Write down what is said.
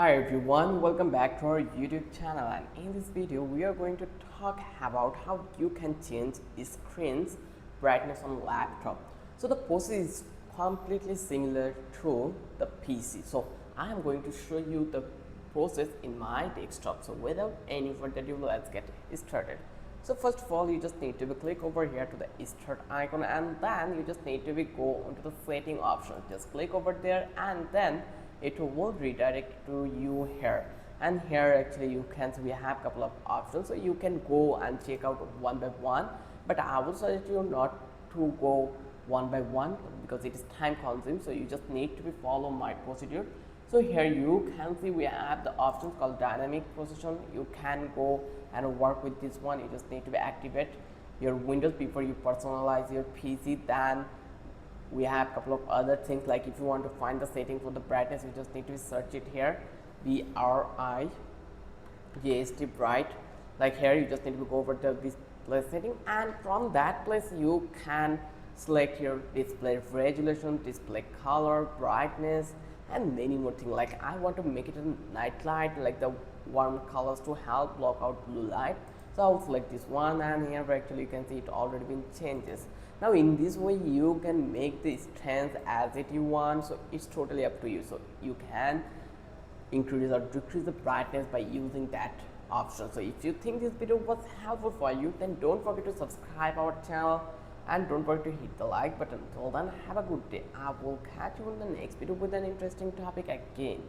Hi everyone, welcome back to our YouTube channel, and in this video we are going to talk about how you can change screen's brightness on laptop. So the process is completely similar to the PC. So I am going to show you the process in my desktop. So without any further ado, let's get started. So first of all, you just need to click over here to the start icon, and then you just need to go onto the setting option. Just click over there, and then it will redirect to you here. And here actually you can see we have a couple of options, so you can go and check out one by one, but I would suggest you not to go one by one because it is time consuming. So you just need to follow my procedure. So here you can see we have the options called dynamic position. You can go and work with this one. You just need to activate your Windows before you personalize your PC. Then we have a couple of other things, like if you want to find the setting for the brightness, you just need to search it here, BRIGST bright. Like here you just need to go over the display setting, and from that place you can select your display resolution, display color, brightness, and many more things. Like I want to make it a night light, like the warm colors to help block out blue light. So I'll select this one, and here actually you can see it already been changes. Now in this way you can make the strength as it you want, so it's totally up to you. So you can increase or decrease the brightness by using that option. So if you think this video was helpful for you, then don't forget to subscribe our channel and don't forget to hit the like button. Till then, have a good day. I will catch you in the next video with an interesting topic again.